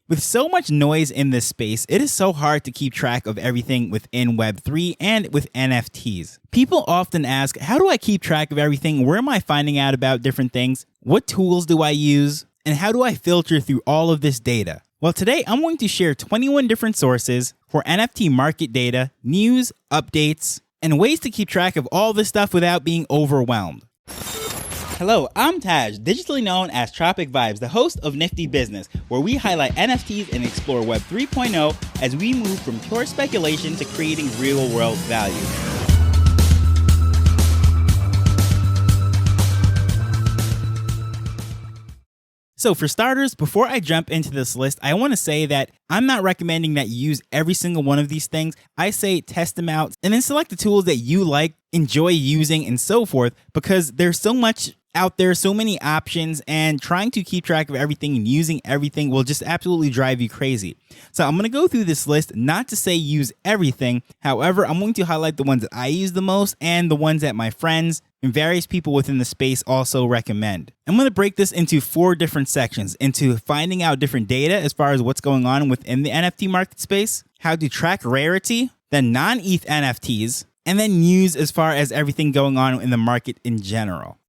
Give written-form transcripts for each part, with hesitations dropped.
With so much noise in this space, it is so hard to keep track of everything within Web3 and with NFTs. People often ask, how do I keep track of everything? Where am I finding out about different things? What tools do I use? And how do I filter through all of this data? Well, today I'm going to share 21 different sources for NFT market data, news, updates, and ways to keep track of all this stuff without being overwhelmed. Hello, I'm Taj, digitally known as Tropic Vibes, the host of Nifty Business, where we highlight NFTs and explore Web 3.0 as we move from pure speculation to creating real-world value. So for starters, before I jump into this list, I want to say that I'm not recommending that you use every single one of these things. I say test them out and then select the tools that you like, enjoy using, and so forth, because there's so much out there, so many options, and trying to keep track of everything and using everything will just absolutely drive you crazy. So I'm going to go through this list, not to say use everything. However, I'm going to highlight the ones that I use the most and the ones that my friends and various people within the space also recommend. I'm going to break this into 4 different sections, into finding out different data as far as what's going on within the NFT market space, how to track Rarity, then Non-Eth NFTs, and then news as far as everything going on in the market in general.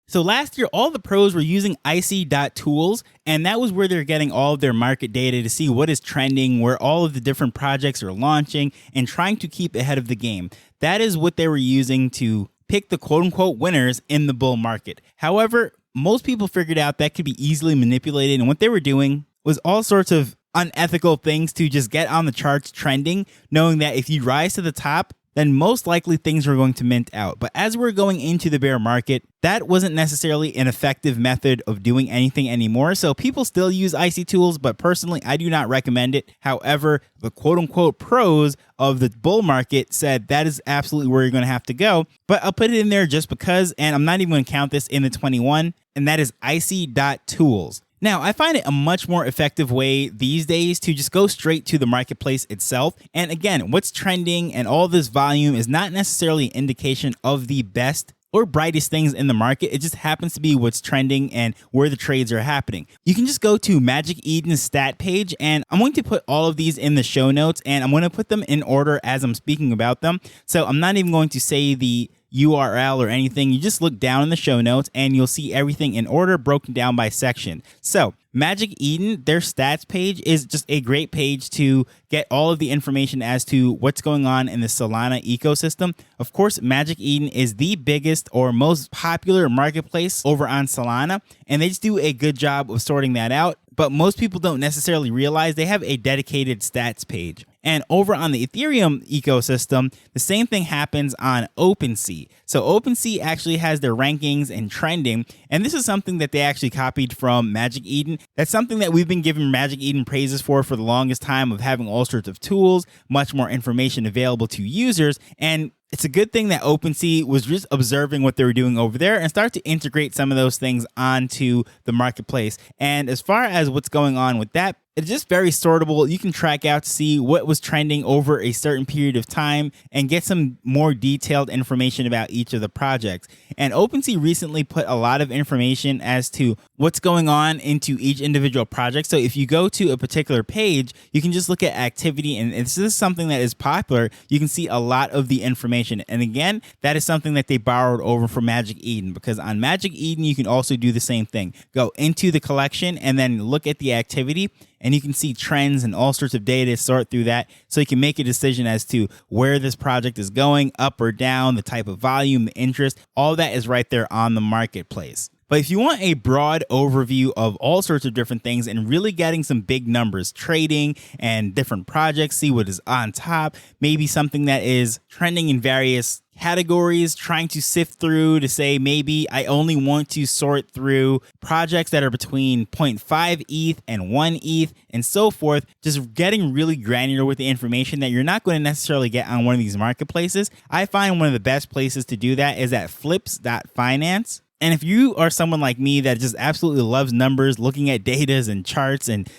So last year, all the pros were using icy.tools, and that was where they're getting all of their market data to see what is trending, where all of the different projects are launching, and trying to keep ahead of the game. That is what they were using to pick the quote-unquote winners in the bull market. However, most people figured out that could be easily manipulated, and what they were doing was all sorts of unethical things to just get on the charts trending, knowing that if you rise to the top, then most likely things were going to mint out. But as we're going into the bear market, that wasn't necessarily an effective method of doing anything anymore. So people still use icy tools, but personally, I do not recommend it. However, the quote-unquote pros of the bull market said that is absolutely where you're going to have to go. But I'll put it in there just because, and I'm not even going to count this in the 21, and that is icy.tools. Now, I find it a much more effective way these days to just go straight to the marketplace itself. And again, what's trending and all this volume is not necessarily an indication of the best or brightest things in the market. It just happens to be what's trending and where the trades are happening. You can just go to Magic Eden's stat page, and I'm going to put all of these in the show notes, and I'm going to put them in order as I'm speaking about them. So I'm not even going to say the URL or anything. You just look down in the show notes and you'll see everything in order broken down by section. So Magic Eden, their stats page is just a great page to get all of the information as to what's going on in the Solana ecosystem. Of course, Magic Eden is the biggest or most popular marketplace over on Solana, and they just do a good job of sorting that out. But most people don't necessarily realize they have a dedicated stats page. And over on the Ethereum ecosystem, the same thing happens on OpenSea. So OpenSea actually has their rankings and trending, and this is something that they actually copied from Magic Eden. That's something that we've been giving Magic Eden praises for the longest time, of having all sorts of tools, much more information available to users, and it's a good thing that OpenSea was just observing what they were doing over there and start to integrate some of those things onto the marketplace. And as far as what's going on with that, it's just very sortable. You can track out to see what was trending over a certain period of time and get some more detailed information about each of the projects. And OpenSea recently put a lot of information as to what's going on into each individual project. So if you go to a particular page, you can just look at activity, and if this is something that is popular, you can see a lot of the information. And again, that is something that they borrowed over from Magic Eden, because on Magic Eden, you can also do the same thing. Go into the collection and then look at the activity, and you can see trends and all sorts of data, sort through that, so you can make a decision as to where this project is going, up or down, the type of volume, the interest, all that is right there on the marketplace. But if you want a broad overview of all sorts of different things and really getting some big numbers, trading and different projects, see what is on top, maybe something that is trending in various categories, trying to sift through to say, maybe I only want to sort through projects that are between 0.5 ETH and 1 ETH and so forth, just getting really granular with the information that you're not going to necessarily get on one of these marketplaces. I find one of the best places to do that is at flips.finance. And if you are someone like me that just absolutely loves numbers, looking at datas and charts and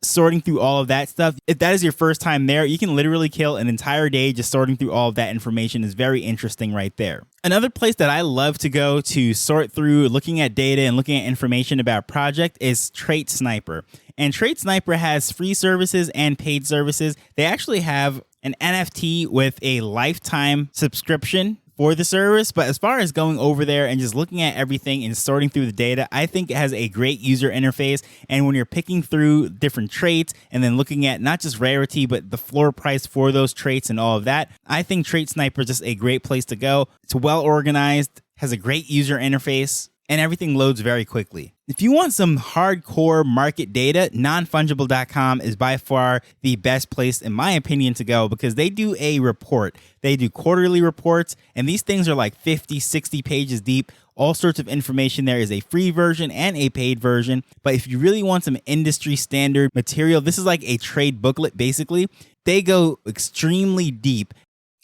sorting through all of that stuff. If that is your first time there, you can literally kill an entire day just sorting through all of that information. Is very interesting right there. Another place that I love to go to sort through looking at data and looking at information about project is Trait Sniper. And Trait Sniper has free services and paid services. They actually have an NFT with a lifetime subscription for the service. But as far as going over there and just looking at everything and sorting through the data, I think it has a great user interface. And when you're picking through different traits and then looking at not just rarity, but the floor price for those traits and all of that, I think Trait Sniper is just a great place to go. It's well organized, has a great user interface, and everything loads very quickly. If you want some hardcore market data, nonfungible.com is by far the best place, in my opinion, to go because they do a report. They do quarterly reports, and these things are like 50, 60 pages deep. All sorts of information. There is a free version and a paid version. But if you really want some industry standard material, this is like a trade booklet, basically. They go extremely deep.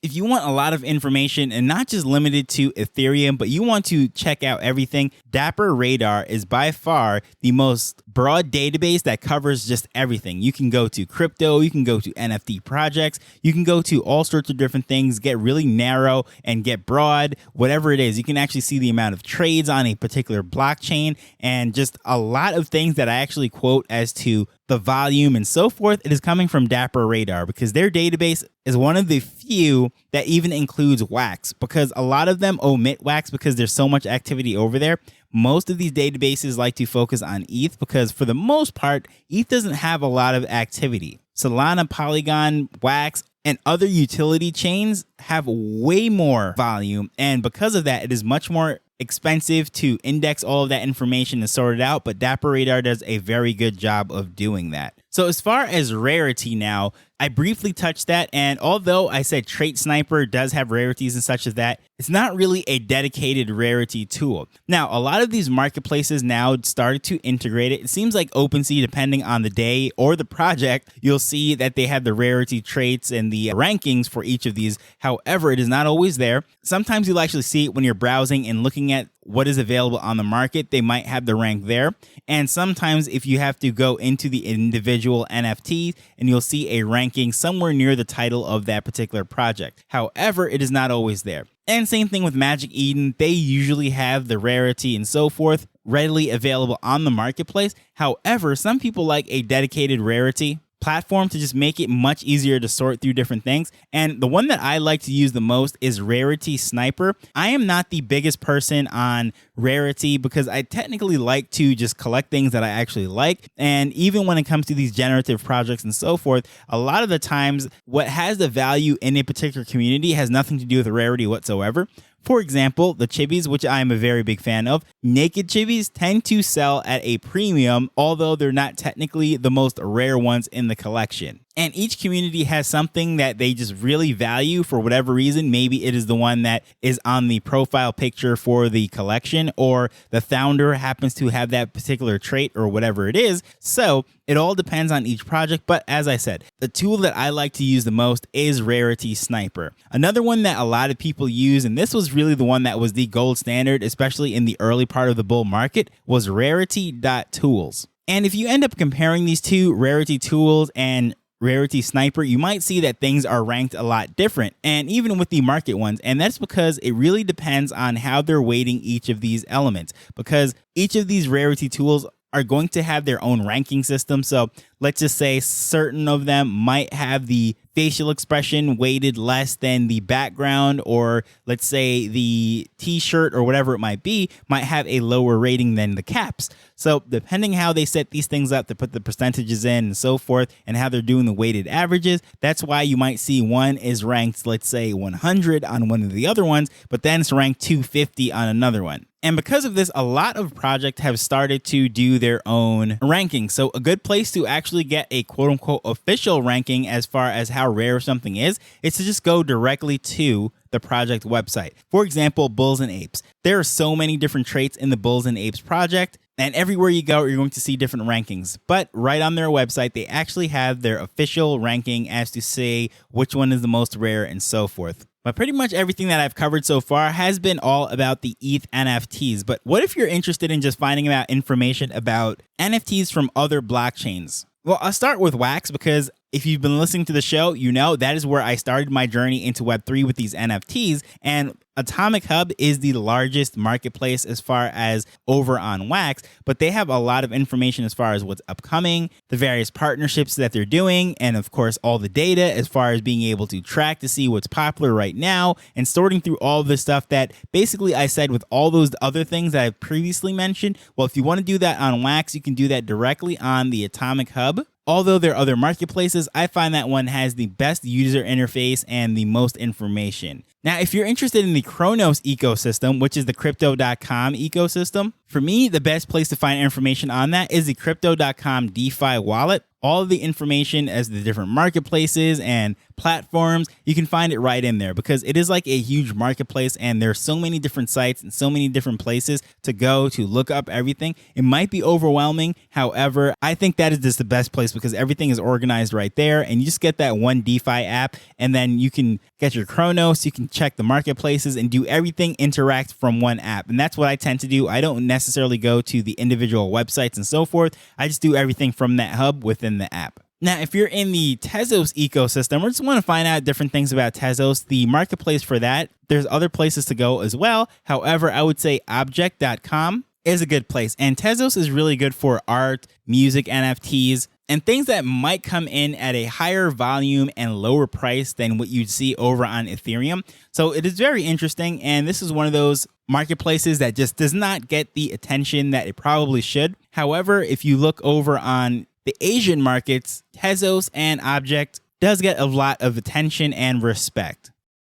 If you want a lot of information and not just limited to Ethereum, but you want to check out everything, Dapper Radar is by far the most broad database that covers just everything. You can go to crypto, you can go to NFT projects, you can go to all sorts of different things, get really narrow and get broad, whatever it is. You can actually see the amount of trades on a particular blockchain and just a lot of things that I actually quote as to the volume and so forth. It is coming from Dapper Radar because their database is one of the few that even includes wax, because a lot of them omit wax because there's so much activity over there. Most of these databases like to focus on ETH because for the most part, ETH doesn't have a lot of activity. Solana, Polygon, Wax, and other utility chains have way more volume. And because of that, it is much more expensive to index all of that information and sort it out, but Dapper Radar does a very good job of doing that. So as far as rarity now, I briefly touched that, and although I said Trait Sniper does have rarities and such as that, it's not really a dedicated rarity tool. Now, a lot of these marketplaces now started to integrate it. It seems like OpenSea, depending on the day or the project, you'll see that they have the rarity traits and the rankings for each of these. However, it is not always there. Sometimes you'll actually see it when you're browsing and looking at what is available on the market. They might have the rank there. And sometimes if you have to go into the individual NFT and you'll see a ranking somewhere near the title of that particular project. However, it is not always there. And same thing with Magic Eden. They usually have the rarity and so forth readily available on the marketplace. However, some people like a dedicated rarity platform to just make it much easier to sort through different things. And the one that I like to use the most is Rarity Sniper. I am not the biggest person on rarity because I technically like to just collect things that I actually like. And even when it comes to these generative projects and so forth, a lot of the times what has the value in a particular community has nothing to do with rarity whatsoever. For example, the chibis, which I am a very big fan of, naked chibis tend to sell at a premium, although they're not technically the most rare ones in the collection. And each community has something that they just really value for whatever reason. Maybe it is the one that is on the profile picture for the collection, or the founder happens to have that particular trait or whatever it is. So it all depends on each project. But as I said, the tool that I like to use the most is Rarity Sniper. Another one that a lot of people use, and this was really the one that was the gold standard, especially in the early part of the bull market, was Rarity.tools. And if you end up comparing these two, Rarity Tools and Rarity Sniper, you might see that things are ranked a lot different, and even with the market ones. And that's because it really depends on how they're weighting each of these elements, because each of these rarity tools are going to have their own ranking system. So let's just say certain of them might have the facial expression weighted less than the background, or let's say the t-shirt or whatever it might be might have a lower rating than the caps. So depending how they set these things up to put the percentages in and so forth, and how they're doing the weighted averages, that's why you might see one is ranked, let's say 100 on one of the other ones, but then it's ranked 250 on another one. And because of this, a lot of projects have started to do their own ranking. So a good place to actually get a quote unquote official ranking as far as how rare something is to just go directly to the project website. For example, Bulls and Apes. There are so many different traits in the Bulls and Apes project, and everywhere you go, you're going to see different rankings. But right on their website, they actually have their official ranking as to say which one is the most rare and so forth. But pretty much everything that I've covered so far has been all about the ETH NFTs. But what if you're interested in just finding out information about NFTs from other blockchains? Well, I'll start with Wax because if you've been listening to the show, you know that is where I started my journey into Web3 with these NFTs. And Atomic Hub is the largest marketplace as far as over on Wax, but they have a lot of information as far as what's upcoming, the various partnerships that they're doing, and of course, all the data as far as being able to track to see what's popular right now and sorting through all of the stuff that basically I said with all those other things that I've previously mentioned. Well, if you want to do that on Wax, you can do that directly on the Atomic Hub. Although there are other marketplaces, I find that one has the best user interface and the most information. Now, if you're interested in the Cronos ecosystem, which is the Crypto.com ecosystem, for me, the best place to find information on that is the Crypto.com DeFi wallet. All of the information as the different marketplaces and platforms, you can find it right in there because it is like a huge marketplace and there's so many different sites and so many different places to go to look up everything. It might be overwhelming. However, I think that is just the best place because everything is organized right there and you just get that one DeFi app and then you can get your Cronos, you can check the marketplaces and do everything interact from one app. And that's what I tend to do. I don't necessarily go to the individual websites and so forth. I just do everything from that hub within the app. Now, if you're in the Tezos ecosystem or just want to find out different things about Tezos, the marketplace for that, there's other places to go as well. However, I would say object.com is a good place. And Tezos is really good for art, music, NFTs, and things that might come in at a higher volume and lower price than what you'd see over on Ethereum. So it is very interesting. And this is one of those marketplaces that just does not get the attention that it probably should. However, if you look over on the Asian markets, Tezos and Object does get a lot of attention and respect.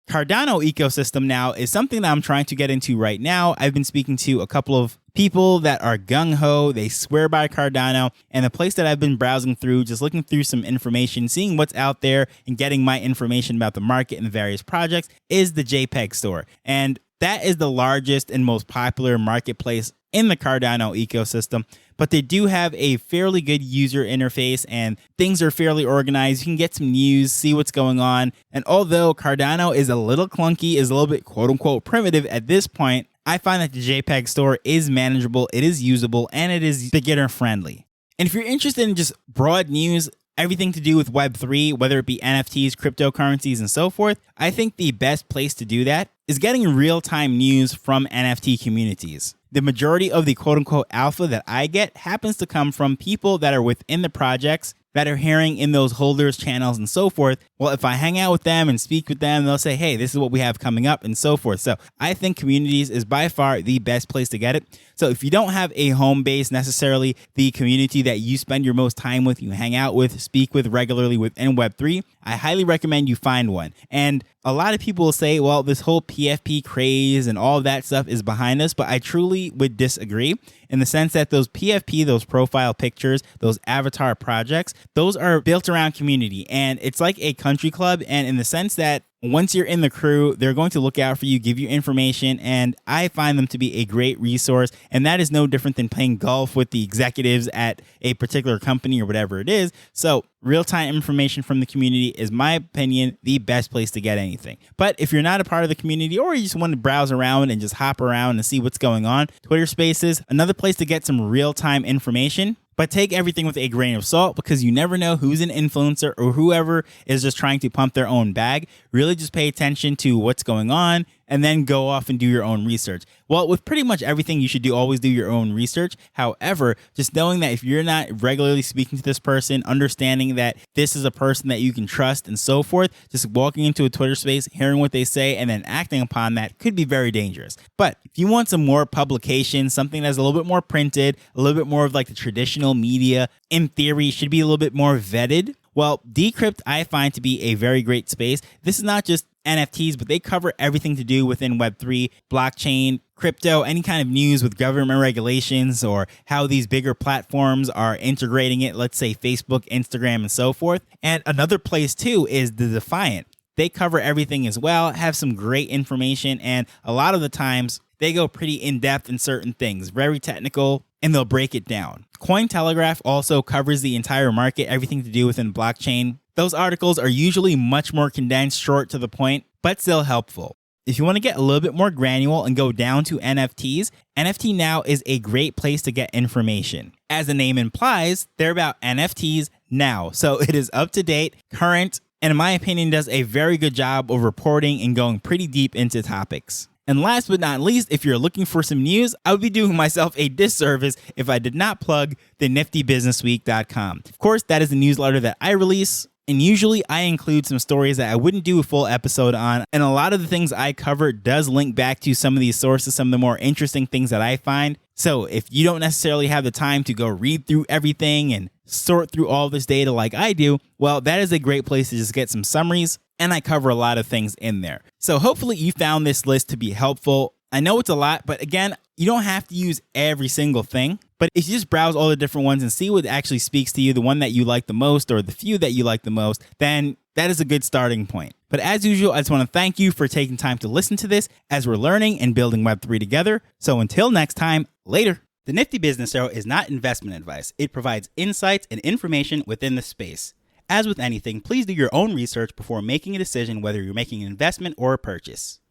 Cardano ecosystem now is something that I'm trying to get into right now. I've been speaking to a couple of people that are gung-ho, they swear by Cardano, and the place that I've been browsing through, just looking through some information, seeing what's out there and getting my information about the market and the various projects is the JPEG store. And that is the largest and most popular marketplace in the Cardano ecosystem, but they do have a fairly good user interface and things are fairly organized. You can get some news, see what's going on. And although Cardano is a little clunky, is a little bit quote unquote primitive at this point, I find that the JPEG store is manageable, it is usable, and it is beginner friendly. And if you're interested in just broad news, everything to do with Web3, whether it be NFTs, cryptocurrencies, and so forth, I think the best place to do that is getting real-time news from NFT communities. The majority of the quote-unquote alpha that I get happens to come from people that are within the projects that are hearing in those holders, channels, and so forth. Well, if I hang out with them and speak with them, they'll say, hey, this is what we have coming up and so forth. So I think communities is by far the best place to get it. So if you don't have a home base, necessarily the community that you spend your most time with, you hang out with, speak with regularly within Web3, I highly recommend you find one. And a lot of people will say, well, this whole PFP craze and all of that stuff is behind us, but I truly would disagree in the sense that those PFP, those profile pictures, those avatar projects, those are built around community. And it's like a country club. And in the sense that once you're in the crew, they're going to look out for you, give you information, and I find them to be a great resource. And that is no different than playing golf with the executives at a particular company or whatever it is. So real-time information from the community is, my opinion, the best place to get anything. But if you're not a part of the community or you just want to browse around and just hop around and see what's going on, Twitter Spaces, another place to get some real-time information. But take everything with a grain of salt because you never know who's an influencer or whoever is just trying to pump their own bag. Really just pay attention to what's going on and then go off and do your own research. Well, with pretty much everything, you should always do your own research. However, just knowing that if you're not regularly speaking to this person, understanding that this is a person that you can trust and so forth, just walking into a Twitter space, hearing what they say, and then acting upon that could be very dangerous. But if you want some more publication, something that's a little bit more printed, a little bit more of like the traditional media, in theory, should be a little bit more vetted. Well, Decrypt I find to be a very great space. This is not just NFTs, but they cover everything to do within Web3, blockchain, crypto, any kind of news with government regulations or how these bigger platforms are integrating it, let's say Facebook, Instagram, and so forth. And another place too is the Defiant. They cover everything as well, have some great information, and a lot of the times they go pretty in-depth in certain things, very technical, and they'll break it down. Cointelegraph also covers the entire market, everything to do within blockchain. Those articles are usually much more condensed, short to the point, but still helpful. If you want to get a little bit more granular and go down to NFTs, NFT Now is a great place to get information. As the name implies, they're about NFTs, now. So it is up to date, current, and in my opinion does a very good job of reporting and going pretty deep into topics. And last but not least, if you're looking for some news, I would be doing myself a disservice if I did not plug the niftybusinessweek.com. Of course, that is a newsletter that I release, and usually I include some stories that I wouldn't do a full episode on, and a lot of the things I cover does link back to some of these sources, some of the more interesting things that I find. So if you don't necessarily have the time to go read through everything and sort through all this data like I do, well, that is a great place to just get some summaries, and I cover a lot of things in there. So hopefully you found this list to be helpful. I know it's a lot, but again, you don't have to use every single thing. But if you just browse all the different ones and see what actually speaks to you, the one that you like the most or the few that you like the most, then that is a good starting point. But as usual, I just want to thank you for taking time to listen to this as we're learning and building Web3 together. So until next time, later. The Nifty Business Arrow is not investment advice. It provides insights and information within the space. As with anything, please do your own research before making a decision whether you're making an investment or a purchase.